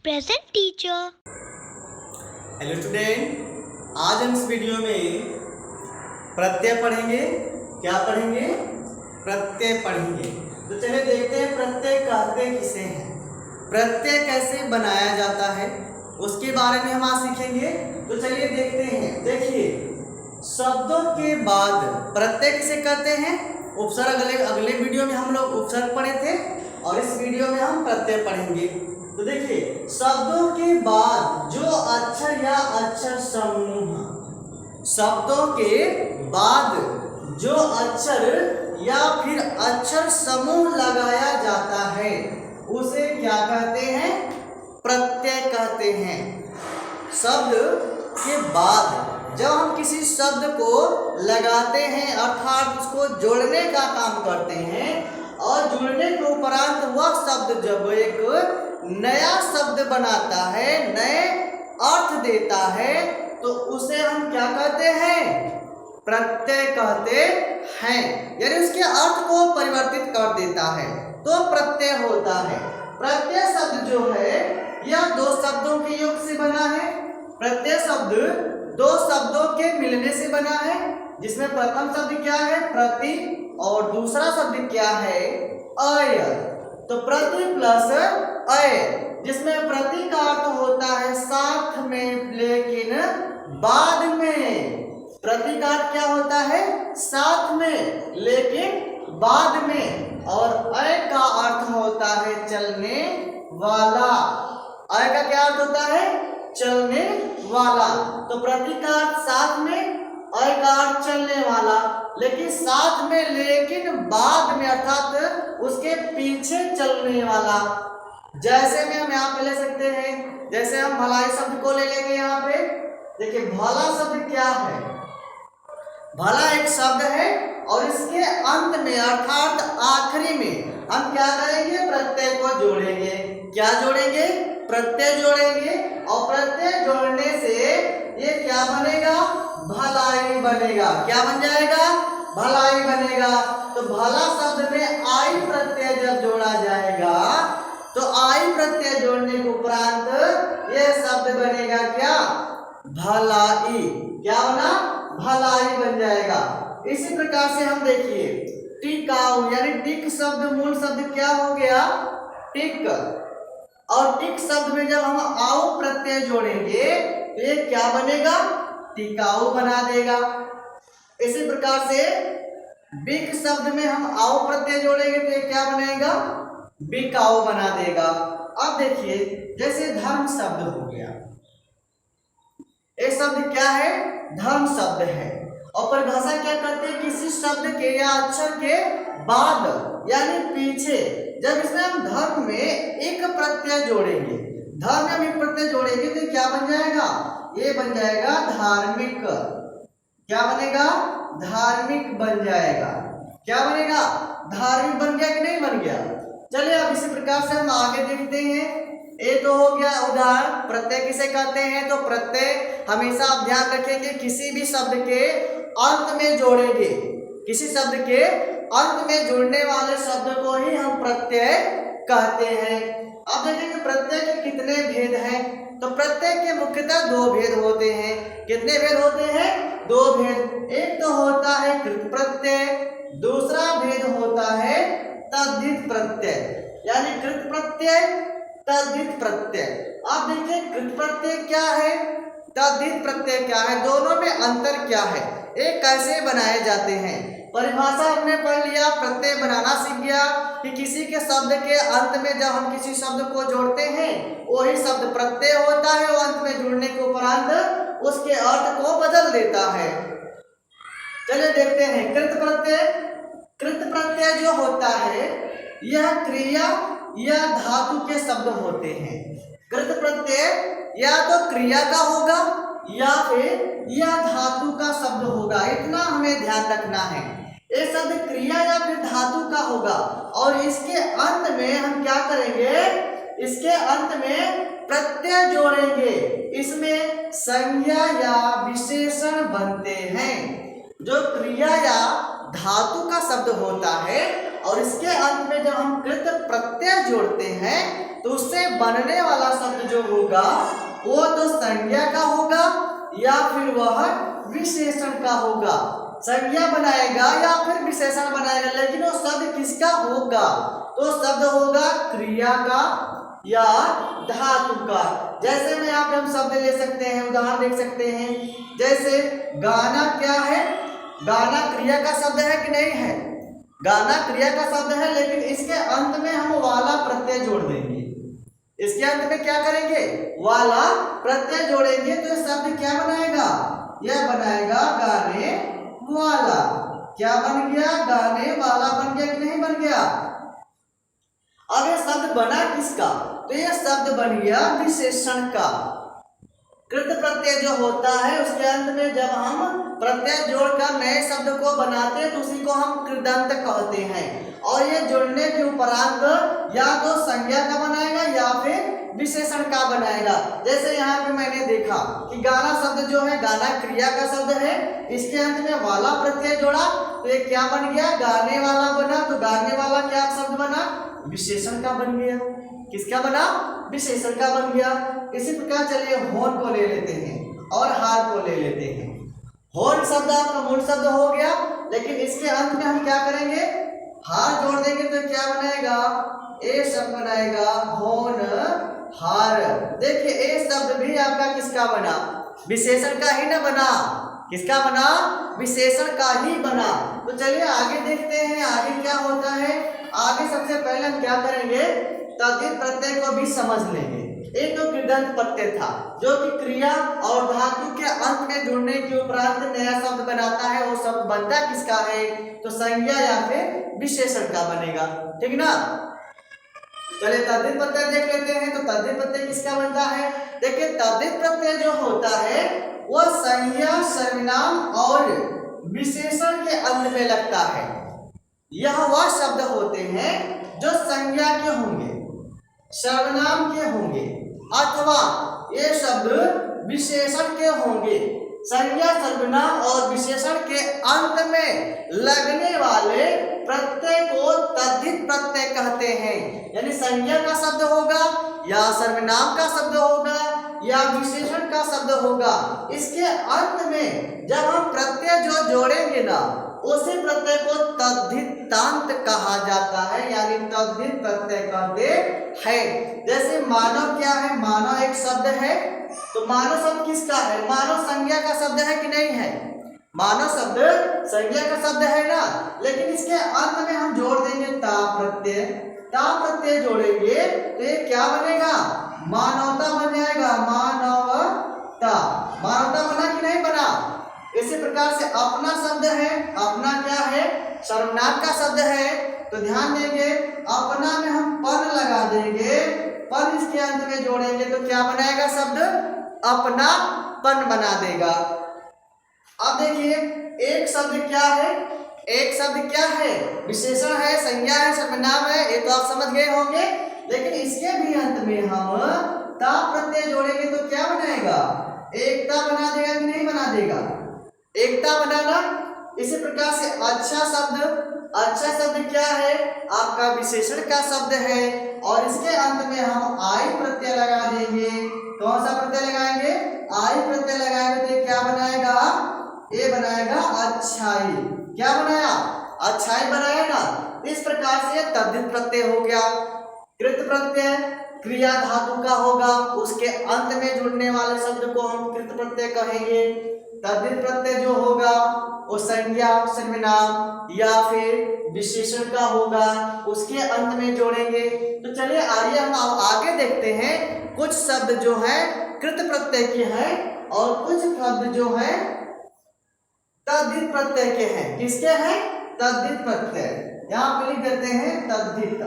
present teacher. Hello student, आज हम इस वीडियो में प्रत्यय पढ़ेंगे। क्या पढ़ेंगे? प्रत्यय पढ़ेंगे। तो चलिए देखते हैं प्रत्यय कहते किसे हैं, प्रत्यय कैसे बनाया जाता है, उसके बारे में हम आज सीखेंगे। तो चलिए देखते हैं। देखिए, शब्दों के बाद प्रत्यय किसे कहते हैं? उपसर्ग अगले वीडियो में हम लोग उपसर्ग पढ़े थे और इस वीडियो में हम प्रत्यय पढ़ेंगे। तो देखिए, शब्दों के बाद जो अक्षर या अक्षर समूह, शब्दों के बाद जो अक्षर या फिर अक्षर समूह लगाया जाता है उसे क्या कहते हैं? प्रत्यय कहते हैं। शब्द के बाद जब हम किसी शब्द को लगाते हैं अर्थात उसको जोड़ने का काम करते हैं और जुड़ने के उपरांत वह शब्द जब एक नया शब्द बनाता है, नए अर्थ देता है, तो उसे हम क्या कहते हैं? प्रत्यय कहते हैं। यानी उसके अर्थ को परिवर्तित कर देता है तो प्रत्यय होता है। प्रत्यय शब्द जो है यह दो शब्दों के योग से बना है। प्रत्यय शब्द दो शब्दों के मिलने से बना है, जिसमें प्रथम शब्द क्या है? प्रति, और दूसरा शब्द क्या है? अय। तो प्रति प्लस अय, जिसमें प्रति का अर्थ होता है साथ में लेकिन बाद में। प्रति का अर्थ क्या होता है? साथ में लेकिन बाद में। और अय का अर्थ होता है चलने वाला। अय का क्या अर्थ होता है? चलने वाला। तो प्रति का अर्थ साथ में, अय का अर्थ चलने वाला, लेकिन साथ में लेकिन बाद में अर्थात उसके पीछे चलने वाला। जैसे में हम यहाँ पे ले सकते हैं, जैसे हम भलाई शब्द को ले लेंगे। यहाँ पे देखिए, भला शब्द क्या है? भला एक शब्द है और इसके अंत में अर्थात आखिरी में हम क्या करेंगे? प्रत्यय को जोड़ेंगे। क्या जोड़ेंगे? प्रत्यय जोड़ेंगे। और प्रत्यय जोड़ने से ये क्या बनेगा? भलाई बनेगा। क्या बन जाएगा? भलाई बनेगा। तो भला शब्द में आई प्रत्यय जब जोड़ा जाएगा तो आई प्रत्यय जोड़ने के उपरांत यह शब्द बनेगा क्या? भलाई। क्या बना? भलाई बन जाएगा। इसी प्रकार से हम देखिए, टिकाऊ यानी टिक शब्द मूल शब्द क्या हो गया? टिक। और टिक शब्द में जब हम आऊ प्रत्यय जोड़ेंगे तो ये क्या बनेगा? टिकाऊ बना देगा। इसी प्रकार से बिक शब्द में हम आऊ प्रत्यय जोड़ेंगे तो ये क्या बनेगा? बिकाऊ बना देगा। अब देखिए, जैसे धर्म शब्द हो गया, एक शब्द क्या है? धर्म शब्द है। और परिभाषा क्या करते हैं? किसी शब्द के या अक्षर के बाद यानी पीछे जब इसमें हम धर्म में एक प्रत्यय जोड़ेंगे, धर्म में हम एक प्रत्यय जोड़ेंगे तो क्या बन जाएगा? ये बन जाएगा धार्मिक। क्या बनेगा? धार्मिक बन जाएगा। क्या बनेगा? धार्मिक बन गया कि नहीं बन गया? चलिए अब इसी प्रकार से हम आगे देखते हैं। ये तो हो गया उदाहरण। प्रत्यय किसे कहते हैं? तो प्रत्यय हमेशा आप ध्यान रखेंगे किसी भी शब्द के अंत में जोड़ेंगे। किसी शब्द के अंत में जुड़ने वाले शब्द को ही हम प्रत्यय कहते हैं। अब देखेंगे प्रत्यय के कितने भेद हैं। तो प्रत्यय के मुख्यतः दो भेद होते हैं। कितने भेद होते हैं? दो भेद। एक तो होता है कृत प्रत्यय, दूसरा भेद होता है तद्धित प्रत्यय। यानी कृत प्रत्यय, तद्धित प्रत्यय। आप देखिए, कृत प्रत्यय क्या है, तद्धित प्रत्यय क्या है, दोनों में अंतर क्या है, ये कैसे बनाए जाते हैं? परिभाषा हमने पढ़ लिया, प्रत्यय बनाना सीख गया कि किसी के शब्द के अंत में जब हम किसी शब्द को जोड़ते हैं वही शब्द प्रत्यय होता है। वो अंत में जुड़ने के उपरांत उसके अर्थ को बदल देता है। चलिए देखते हैं कृत प्रत्यय। कृत प्रत्यय जो होता है यह क्रिया या धातु के शब्द होते हैं। कृत प्रत्यय या तो क्रिया का होगा या फिर यह धातु का शब्द होगा। इतना हमें ध्यान रखना है। ये शब्द क्रिया या फिर धातु का होगा और इसके अंत में हम क्या करेंगे? इसके अंत में प्रत्यय जोड़ेंगे। इसमें संज्ञा या विशेषण बनते हैं। जो क्रिया या धातु का शब्द होता है और इसके अंत में जब हम कृत प्रत्यय जोड़ते हैं तो उससे बनने वाला शब्द जो होगा वो तो संज्ञा का होगा या फिर वह विशेषण का होगा। संज्ञा बनाएगा या फिर विशेषण बनाएगा, लेकिन वो शब्द किसका होगा? तो शब्द होगा क्रिया का या धातु का। जैसे में यहाँ पे हम शब्द ले सकते हैं, उदाहरण देख सकते हैं। जैसे गाना क्या है? गाना क्रिया का शब्द है कि नहीं है? गाना क्रिया का शब्द है, लेकिन इसके अंत में हम वाला प्रत्यय जोड़ देंगे। इसके अंत में क्या करेंगे? वाला प्रत्यय जोड़ेंगे तो यह शब्द क्या बनाएगा? यह बनाएगा गाने वाला। क्या बन गया? गाने वाला बन गया कि नहीं बन गया? अब यह शब्द बना किसका? तो यह शब्द बन गया विशेषण का। कृत प्रत्यय जो होता है उसके अंत में जब हम प्रत्यय जोड़कर नए शब्द को बनाते हैं तो उसी को हम कृदंत कहते हैं। और ये जुड़ने के उपरांत या तो संज्ञा का बनाएगा या फिर विशेषण का बनाएगा। जैसे यहाँ पे मैंने देखा कि गाना शब्द जो है, गाना क्रिया का शब्द है, इसके अंत में वाला प्रत्यय जोड़ा तो ये क्या बन गया? गाने वाला बना। तो गाने वाला क्या शब्द बना? विशेषण का बन गया। किसका बना? विशेषण का बन गया। इसी प्रकार चलिए होन को ले लेते हैं और हार को ले लेते हैं। होन शब्द आपका मूल शब्द हो गया, लेकिन इसके अंत में हम क्या करेंगे? हार जोड़ देंगे तो क्या बनाएगा? ए शब्द बनाएगा होन हार। देखिए ए शब्द भी आपका किसका बना? विशेषण का ही ना बना। किसका बना? विशेषण का ही बना। तो चलिए आगे देखते हैं आगे क्या होता है। आगे सबसे पहले हम क्या करेंगे? तद्धित प्रत्यय को भी समझ लेंगे। एक तो कृदंत प्रत्यय था जो कि क्रिया और धातु के अंत में जुड़ने के उपरांत नया शब्द बनाता है। वो शब्द बनता किसका है? तो संज्ञा या फिर विशेषण का बनेगा। ठीक ना? चलिए तद्धित प्रत्यय देख लेते हैं। तो तद्धित प्रत्यय किसका बनता है? देखिए तद्धित प्रत्यय जो होता है वह संज्ञा, सर्वनाम और विशेषण के अंत में लगता है। यह वह शब्द होते हैं जो संज्ञा के होंगे, सर्वनाम के होंगे अथवा ये शब्द विशेषण के होंगे। संज्ञा, सर्वनाम और विशेषण के अंत में लगने वाले प्रत्यय को तद्धित प्रत्यय कहते हैं। यानी संज्ञा का शब्द होगा या सर्वनाम का शब्द होगा या विशेषण का शब्द होगा, इसके अंत में जब हम प्रत्यय जो जोड़ेंगे ना उसी प्रत्यय को तद्धितांत कहा जाता है, यानी तद्धित प्रत्यय कहते हैं। जैसे मानव क्या है? मानव एक शब्द है। तो मानव शब्द किसका है? मानव संज्ञा का शब्द है कि नहीं है? मानव शब्द संज्ञा का शब्द है ना, लेकिन इसके अंत में हम जोड़ देंगे ता प्रत्यय। ता प्रत्यय जोड़ेंगे तो ये क्या बनेगा? मानवता बन जाएगा। मानवता। मानवता बना कि नहीं बना? इसी प्रकार से अपना शब्द है। अपना क्या है? सर्वनाम का शब्द है। तो ध्यान देंगे अपना में हम पन लगा देंगे, पन इसके अंत में जोड़ेंगे तो क्या बनाएगा शब्द? अपना पन बना देगा। अब देखिए एक शब्द क्या है? एक शब्द क्या है? विशेषण है, संज्ञा है, सर्वनाम है, ये तो आप समझ गए होंगे। लेकिन इसके भी अंत में हम ता प्रत्यय जोड़ेंगे तो क्या बनाएगा? एकता बना देगा कि नहीं बना देगा? एकता बनाना। इसी प्रकार से अच्छा शब्द, अच्छा शब्द क्या है? आपका विशेषण का शब्द है और इसके अंत में हम आई प्रत्यय लगा देंगे। कौन सा प्रत्यय लगाएंगे? आई प्रत्यय लगाएंगे तो क्या बनाएगा? ये बनाएगा अच्छाई। क्या बनाया? अच्छाई बनाया ना। इस प्रकार से तद्धित प्रत्यय हो गया। कृत प्रत्यय क्रिया धातु का होगा, उसके अंत में जुड़ने वाले शब्द को हम कृत प्रत्यय कहेंगे। तद्धित प्रत्यय जो होगा वो संज्ञा, सर्वनाम या फिर विशेषण का होगा, उसके अंत में जोड़ेंगे। तो चलिए आइए हम आगे देखते हैं। कुछ शब्द जो है कृत प्रत्यय के हैं और कुछ शब्द जो है तद्धित प्रत्यय के हैं। किसके हैं? तद्धित प्रत्यय। यहाँ पे लिख देते हैं तद्धित।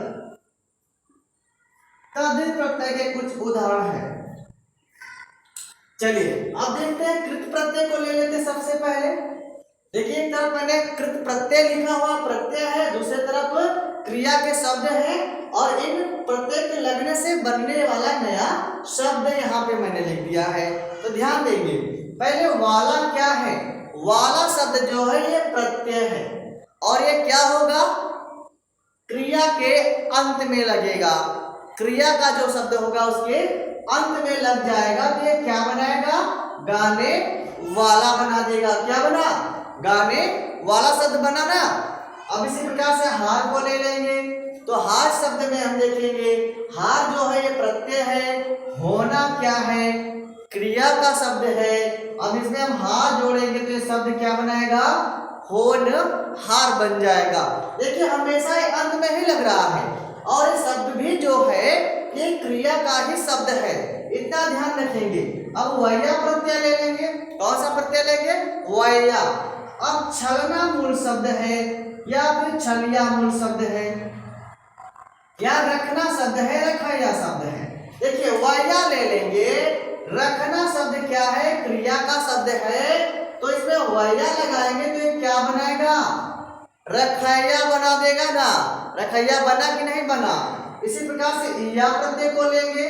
तद्धित प्रत्यय के कुछ उदाहरण हैं। चलिए अब देखते हैं कृत प्रत्यय को ले लेते हैं। सबसे पहले देखिए एक तरफ मैंने कृत प्रत्यय लिखा हुआ प्रत्यय है, दूसरी तरफ क्रिया के शब्द हैं और इन प्रत्यय के लगने से बनने वाला नया शब्द यहाँ पे मैंने लिख दिया है। तो ध्यान देंगे पहले वाला क्या है? वाला शब्द जो है ये प्रत्यय है और ये क्या होगा? क्रिया के अंत में लगेगा। क्रिया का जो शब्द होगा उसके अंत में लग जाएगा तो ये क्या बनाएगा, गाने वाला बना देगा। क्या बना, गाने वाला शब्द बना ना। अब इसी प्रकार से हार को ले लेंगे तो हार शब्द में हम देखेंगे हार जो है ये प्रत्यय है, होना क्या है, क्रिया का शब्द है। अब इसमें हम हार जोड़ेंगे तो ये शब्द क्या बनाएगा, होन हार बन जाएगा। देखिए हमेशा ये अंत में ही लग रहा है और ये शब्द भी जो है ये क्रिया का ही शब्द है, इतना ध्यान रखेंगे। अब वैया प्रत्यय ले लेंगे, कौन सा प्रत्यय लेंगे, वैया। अब छलना मूल शब्द है या फिर छलिया मूल शब्द है या रखना शब्द है, रखैया शब्द है। देखिए वैया ले लेंगे, रखना शब्द क्या है, क्रिया का शब्द है, तो इसमें वैया लगाएंगे तो ये क्या बनाएगा, रखैया बना देगा ना। रखैया बना कि नहीं बना। इसी प्रकार से ईया प्रत्यय को लेंगे,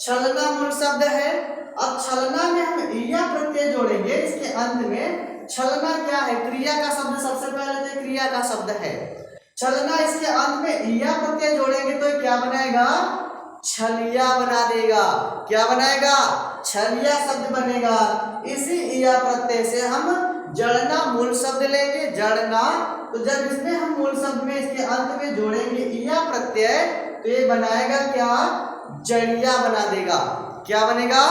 छलना मूल शब्द है। अब छलना में हम ईया प्रत्यय जोड़ेंगे, इसके अंत में छलना क्या है, क्रिया का शब्द, सबसे पहले तो क्रिया का शब्द है छलना, इसके अंत में ईया प्रत्यय जोड़ेंगे तो क्या बनाएगा, छलिया बना देगा। क्या बनाएगा, छलिया शब्द बनेगा। इसी ईया प्रत्यय से हम जड़ना मूल शब्द लेंगे, जड़ना, तो जब इसमें हम मूल शब्द में इसके अंत में जोड़ेंगे ईया प्रत्यय तो ये बनाएगा क्या, जड़िया बना देगा। क्या बनेगा,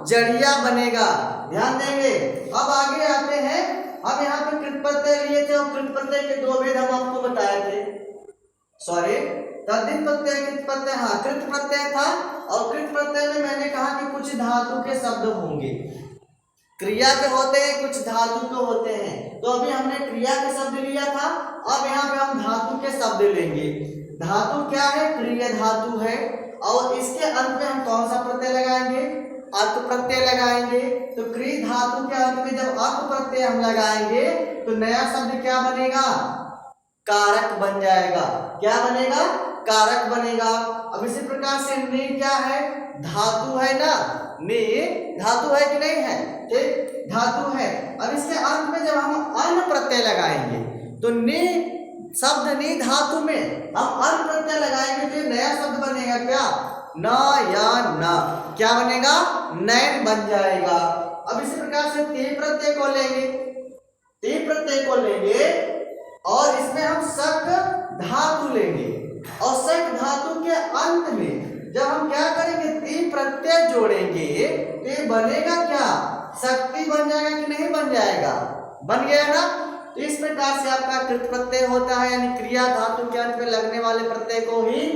जड़िया बनेगा। ध्यान देंगे। अब आगे आते हैं, अब यहाँ पे कृत प्रत्यय लिए थे और कृत प्रत्यय के दो भेद हम आपको बताए थे, सॉरी तद्धित प्रत्यय कृत प्रत्यय, हाँ कृत प्रत्यय था और कृत प्रत्यय में मैंने कहा कि कुछ धातु के शब्द होंगे, क्रिया के होते हैं, कुछ धातु के होते हैं। तो अभी हमने क्रिया के शब्द लिया था, अब यहाँ पे हम धातु के शब्द लेंगे। धातु क्या है, क्रिया धातु है और इसके अंत में हम कौन सा प्रत्यय लगाएंगे, अर्थ प्रत्यय लगाएंगे। तो क्री धातु के अंत में जब अर्थ प्रत्यय हम लगाएंगे तो नया शब्द क्या बनेगा, कारक बन जाएगा। क्या बनेगा, कारक बनेगा। अब इसी प्रकार से नि क्या है, धातु है ना, नि धातु है कि नहीं है, ठीक धातु है। अब इसके अंत में जब हम अन प्रत्यय लगाएंगे तो नि शब्द नि धातु में हम अन प्रत्यय लगाएंगे तो नया शब्द बनेगा क्या, न या न, क्या बनेगा, नैन बन जाएगा। अब इसी प्रकार से ती प्रत्यय को लेंगे, ती प्रत्यय को लेंगे और इसमें हम शक धातु लेंगे और शक धातु के अंत में जब हम क्या करेंगे, ती प्रत्यय जोड़ेंगे तो ये बनेगा क्या, शक्ति बन जाएगा कि नहीं बन जाएगा, बन गया ना। तो इस प्रकार से आपका कृत प्रत्यय होता है, यानी क्रिया धातु के अंत में लगने वाले प्रत्यय को ही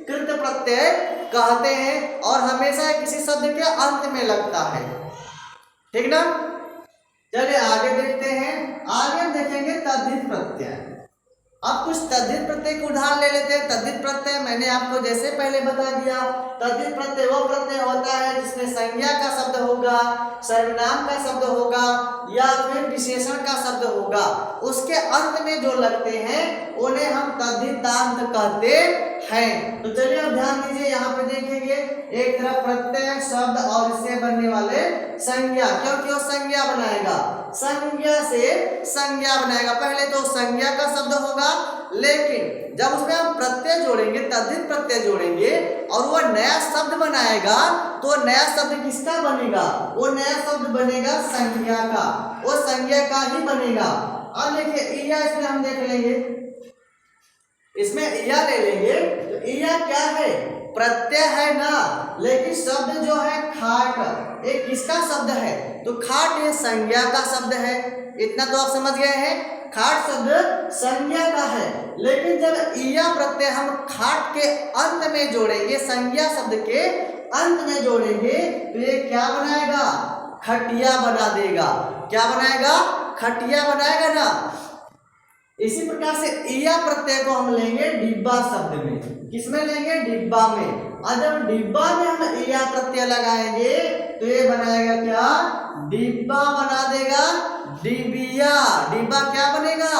कृत प्रत्यय कहते हैं और हमेशा किसी शब्द के अंत में लगता है, ठीक ना। चलिए आगे देखते हैं, आगे देखेंगे तद्धित प्रत्यय। अब कुछ तद्धित प्रत्यय के उदाहरण ले लेते हैं। तद्धित प्रत्यय मैंने आपको जैसे पहले बता दिया, तद्धित प्रत्यय वो प्रत्यय होता है जिसमें संज्ञा का शब्द होगा, सर्वनाम का शब्द होगा या फिर विशेषण का शब्द होगा, उसके अंत में जो लगते हैं उन्हें हम तद्धितांत कहते हैं। तो चलिए अब ध्यान दीजिए, यहाँ पे देखेंगे एक तरफ प्रत्यय शब्द और इससे बनने वाले संज्ञा, क्योंकि वो संज्ञा बनाएगा, संज्ञा से संज्ञा बनाएगा। पहले तो संज्ञा का शब्द होगा, लेकिन जब उसमें हम प्रत्यय जोड़ेंगे, तद्धित प्रत्यय जोड़ेंगे और वो नया शब्द बनाएगा तो नया शब्द किसका बनेगा, वो नया शब्द बनेगा संज्ञा का, वो संज्ञा का ही बनेगा। अब देखिए ईया, इसमें हम देख लेंगे, इसमें ईया ले लेंगे तो ईया क्या है, प्रत्यय है ना, लेकिन शब्द जो है खाट, एक किसका शब्द है, तो खाट ये संज्ञा का शब्द है। इतना तो आप समझ गए हैं, खाट शब्द संज्ञा का है, लेकिन जब ईया प्रत्यय हम खाट के अंत में जोड़ेंगे, संज्ञा शब्द के अंत में जोड़ेंगे तो ये क्या बनाएगा, खटिया बना देगा। क्या बनाएगा, खटिया बनाएगा ना। इसी प्रकार से ईया प्रत्यय को हम लेंगे डिब्बा शब्द में, किसमें लेंगे, डिब्बा में। और जब डिब्बा में हम ईया प्रत्यय लगाएंगे तो ये बनाएगा क्या, डिब्बा बना देगा, डिबिया, डिब्बा क्या बनेगा,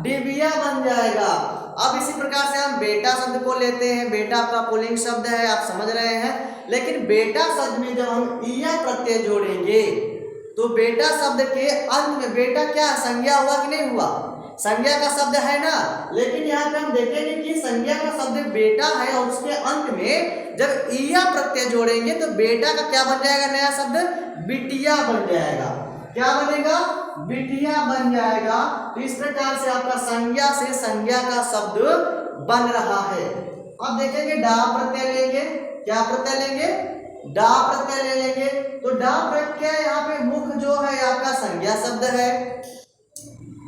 डिबिया बन जाएगा। अब इसी प्रकार से हम बेटा शब्द को लेते हैं, बेटा आपका पुल्लिंग शब्द है, आप समझ रहे हैं, लेकिन बेटा शब्द में जब हम ईया प्रत्यय जोड़ेंगे तो बेटा शब्द के अंत में बेटा क्या संज्ञा हुआ कि नहीं हुआ, संज्ञा का शब्द है ना, लेकिन यहाँ पे हम देखेंगे कि संज्ञा का शब्द बेटा है और उसके अंत में जब इया प्रत्यय जोड़ेंगे तो बेटा का क्या बन जाएगा, नया शब्द बिटिया बन जाएगा। क्या बनेगा, बिटिया बन जाएगा। तो इस प्रकार से आपका संज्ञा से संज्ञा का शब्द बन रहा है। अब देखेंगे डा प्रत्यय लेंगे, क्या प्रत्यय लेंगे, डा प्रत्यय ले लेंगे। तो डा प्रत्यय यहाँ पे मुख जो है आपका संज्ञा शब्द है,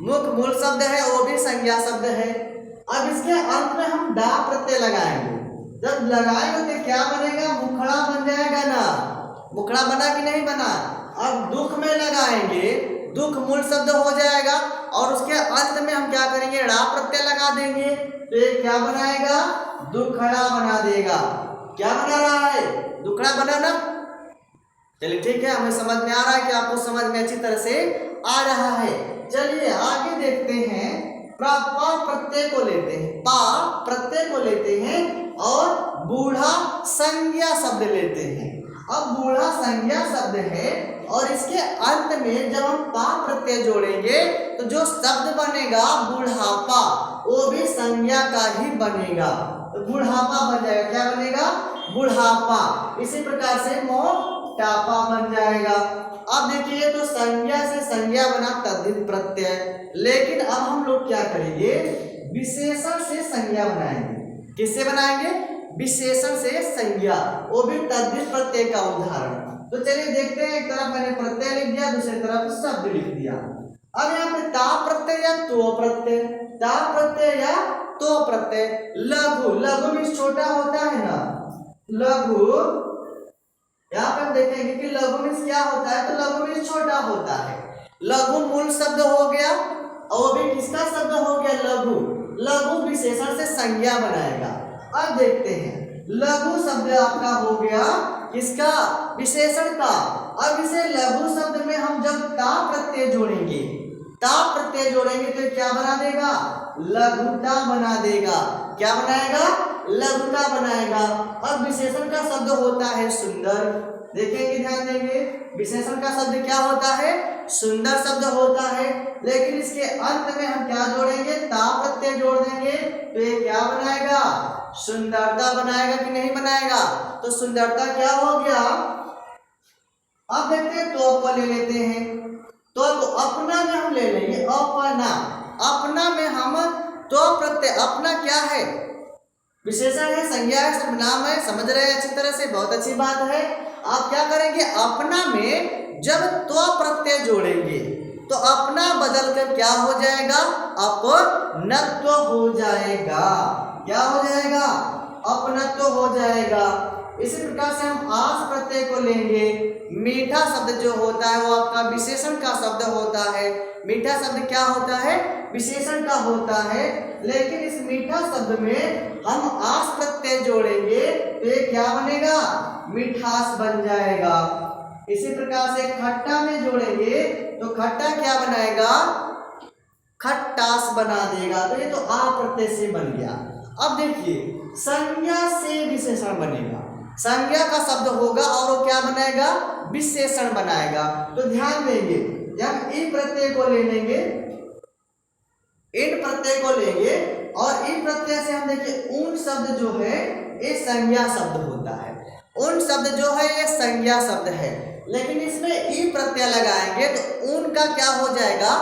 मुख मूल शब्द है, वो भी संज्ञा शब्द है। अब इसके अंत में हम डा प्रत्यय लगाएंगे, जब लगाएंगे तो क्या बनेगा, मुखड़ा बन जाएगा ना, मुखड़ा बना कि नहीं बना। अब दुख में लगाएंगे, दुख मूल शब्द हो जाएगा और उसके अंत में हम क्या करेंगे, ड़ा प्रत्यय लगा देंगे तो ये क्या बनाएगा, दुखड़ा बना देगा। क्या बना रहा है, दुखड़ा बना ना। चलिए ठीक है, हमें समझ में आ रहा है कि आपको समझ में अच्छी तरह से आ रहा है। चलिए आगे देखते हैं, पा प्रत्यय को लेते हैं, पा प्रत्यय को लेते हैं और बूढ़ा संज्ञा शब्द लेते हैं। अब बूढ़ा संज्ञा शब्द है और इसके अंत में जब हम पा प्रत्यय जोड़ेंगे तो जो शब्द बनेगा बुढ़ापा, वो भी संज्ञा का ही बनेगा, तो बुढ़ापा बन जाएगा। क्या बनेगा, बुढ़ापा। इसी प्रकार से मोटापा बन जाएगा। अब देखिए तो संज्ञा से संज्ञा बना तद्धित प्रत्यय, लेकिन अब हम लोग क्या करेंगे, विशेषण से संज्ञा बनाएंगे। किससे बनाएंगे, विशेषण से संज्ञा, वो भी तद्धित प्रत्यय का उदाहरण। तो चलिए देखते हैं, एक तरफ मैंने प्रत्यय लिख दिया, दूसरी तरफ शब्द लिख दिया। अब यहाँ पे ता प्रत्यय या तो प्रत्यय, ता प्रत्यय या तो प्रत्यय। लघु, लघु भी छोटा होता है ना, लघु, यहाँ पे हम देखेंगे कि लघु में क्या होता है, तो लघु में छोटा होता है। लघु मूल शब्द हो गया और वो भी किसका शब्द हो गया, लघु। लघु विशेषण से संज्ञा बनाएगा। अब देखते हैं, लघु शब्द आपका हो गया किसका, विशेषण का। अब इसे लघु शब्द में हम जब ता प्रत्यय जोड़ेंगे, ता प्रत्यय जोड़ेंगे तो क्या बना देगा, लघुता बना देगा। क्या बनाएगा, लघुता बनाएगा। अब विशेषण का शब्द होता है सुंदर, देखेंगे ध्यान देंगे, विशेषण का शब्द क्या होता है, सुंदर शब्द होता है। लेकिन इसके अंत में हम क्या जोड़ेंगे, ता प्रत्यय जोड़ देंगे तो ये क्या बनाएगा, सुंदरता बनाएगा कि नहीं बनाएगा। तो सुंदरता क्या हो गया। अब देखते हैं तो को ले लेते हैं, तो अपना में हम ले लेंगे, अपना, अपना में हम तो प्रत्यय, अपना क्या है, विशेषण है, संज्ञा है, सर्वनाम है, समझ रहे हैं अच्छी तरह से, बहुत अच्छी बात है। आप क्या करेंगे, अपना में जब तो प्रत्यय जोड़ेंगे तो अपना बदल कर क्या हो जाएगा, अपनत्व हो जाएगा। क्या हो जाएगा, अपनत्व हो जाएगा। इसी प्रकार से हम आस प्रत्यय को लेंगे। मीठा शब्द जो होता है वो आपका विशेषण का शब्द होता है। मीठा शब्द क्या होता है, विशेषण का होता है। लेकिन इस मीठा शब्द में हम आस प्रत्यय जोड़ेंगे तो ये क्या बनेगा, मिठास बन जाएगा। इसी प्रकार से खट्टा में जोड़ेंगे तो खट्टा क्या बनाएगा, खट्टास बना देगा। तो ये तो आ प्रत्यय से बन गया। अब देखिए संज्ञा से विशेषण बनेगा, संज्ञा का शब्द होगा और वो क्या बनाएगा, विशेषण बनाएगा। तो ध्यान देंगे, जब इन प्रत्यय को ले लेंगे, इन प्रत्यय को लेंगे और इन प्रत्यय से हम देखिए ऊन शब्द जो है ये संज्ञा शब्द होता है। ऊन शब्द जो है ये संज्ञा शब्द है, लेकिन इसमें ई प्रत्यय लगाएंगे तो ऊन का क्या हो जाएगा,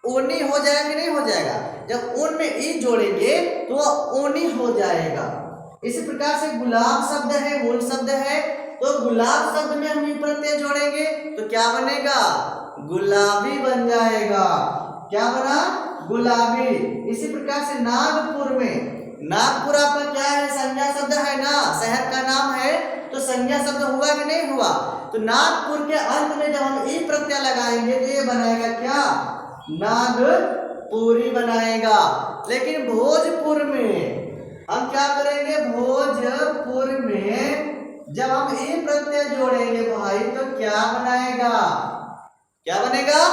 ऊनी हो जाएगा कि नहीं हो जाएगा। जब ऊन में ई जोड़ेंगे तो ऊनी हो जाएगा। इसी प्रकार से गुलाब शब्द है, मूल शब्द है, तो गुलाब शब्द में हम ई प्रत्यय जोड़ेंगे तो क्या बनेगा, गुलाबी बन जाएगा। क्या बना, गुलाबी। इसी प्रकार से नागपुर में, नागपुर आपका क्या है, संज्ञा शब्द है ना, शहर का नाम है, तो संज्ञा शब्द हुआ कि नहीं हुआ। तो नागपुर के अंत में जब हम ई प्रत्यय लगाएंगे तो ये बनाएगा क्या, नागपुरी बनाएगा। लेकिन भोजपुर में हम क्या करेंगे, भोजपुर में जब हम ई प्रत्यय जोड़ेंगे भाई तो क्या बनाएगा, क्या बनेगा,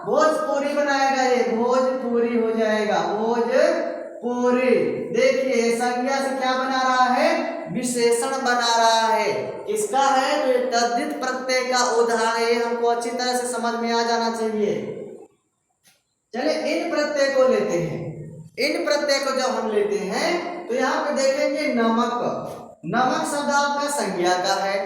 भोजपुरी बनाएगा। ये भोजपुरी हो जाएगा, भोजपुरी। देखिए संज्ञा से क्या बना रहा है, विशेषण बना रहा है। किसका है, तो ये तद्धित प्रत्यय का उदाहरण है। हमको अच्छी तरह से समझ में आ जाना चाहिए। चलिए इन प्रत्यय को लेते हैं। इन प्रत्यय को जब हम लेते हैं तो यहाँ पे देखेंगे नमक। नमक शब्द आपका संज्ञा का है।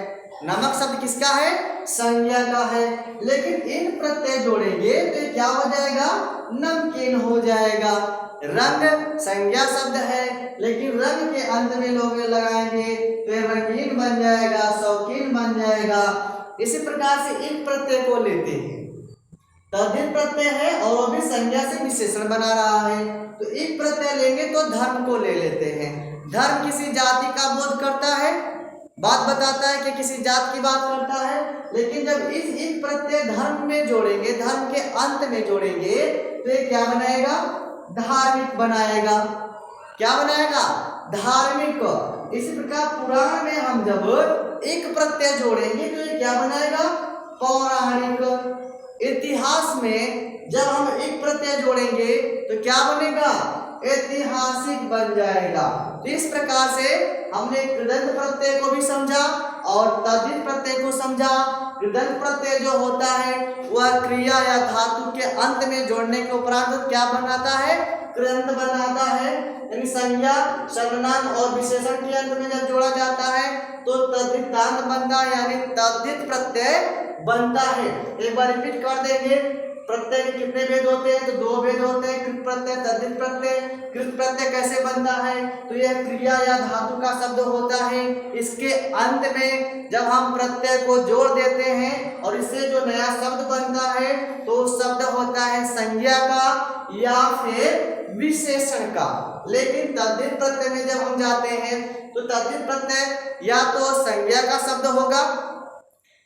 नमक शब्द किसका है? संज्ञा का है। लेकिन इन प्रत्यय जोड़ेंगे तो ये क्या हो जाएगा? नमकीन हो जाएगा। रंग संज्ञा शब्द है, लेकिन रंग के अंत में लोग लगाएंगे तो ये रंगीन बन जाएगा, शौकीन बन जाएगा। इसी प्रकार से इन प्रत्यय को लेते हैं। तद्धित प्रत्यय है और वो भी संज्ञा से विशेषण बना रहा है। तो एक प्रत्यय लेंगे तो धर्म को ले लेते हैं। धर्म किसी जाति का बोध करता है, बात बताता है कि किसी जात की बात करता है। लेकिन जब इस एक प्रत्यय धर्म में जोड़ेंगे, धर्म के अंत में जोड़ेंगे तो ये क्या बनाएगा? धार्मिक बनाएगा। क्या बनाएगा? धार्मिक। इसी प्रकार पुराण में हम जब एक प्रत्यय जोड़ेंगे तो ये क्या बनाएगा? पौराणिक। इतिहास में जब हम एक प्रत्यय जोड़ेंगे तो क्या बनेगा? ऐतिहासिक बन जाएगा। तो इस प्रकार से हमने कृदंत प्रत्यय को भी समझा और तद्धित प्रत्यय को समझा। कृदंत प्रत्यय जो होता है वह क्रिया या धातु के अंत में जोड़ने के उपरांत क्या बनाता है? कृदंत बनाता है। यानी संज्ञा, सर्वनाम और विशेषण के अंत में जब जोड़ा जाता है तो तद्धितांत बनता है, यानी तद्धित प्रत्यय बनता है। एक बार रिपीट कर देंगे। प्रत्यय के कितने भेद होते हैं? तो दो भेद होते हैं, कृत प्रत्यय, तद्धित प्रत्यय। कृत प्रत्यय कैसे बनता है? तो यह क्रिया या धातु का शब्द होता है। इसके अंत में जब हम प्रत्यय को जोड़ देते हैं और इससे जो नया शब्द बनता है तो शब्द होता है संज्ञा का या फिर विशेषण का। लेकिन तद्धित प्रत्यय में जब हम जाते हैं तो तद्धित प्रत्यय या तो संज्ञा का शब्द होगा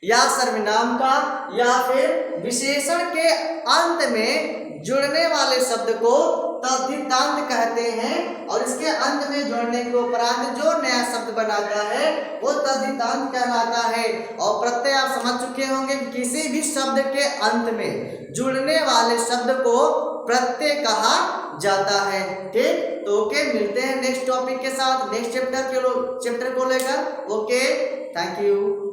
या सर्वनाम का या फिर विशेषण के अंत में जुड़ने वाले शब्द को तद्धितांत कहते हैं। और इसके अंत में जोड़ने के उपरांत जो नया शब्द बनाता है वो तद्धितांत कहलाता है। और प्रत्यय आप समझ चुके होंगे कि किसी भी शब्द के अंत में जुड़ने वाले शब्द को प्रत्यय कहा जाता है। ठीक, तो ओके, मिलते हैं नेक्स्ट टॉपिक के साथ, नेक्स्ट चैप्टर को लेकर। Okay, thank you.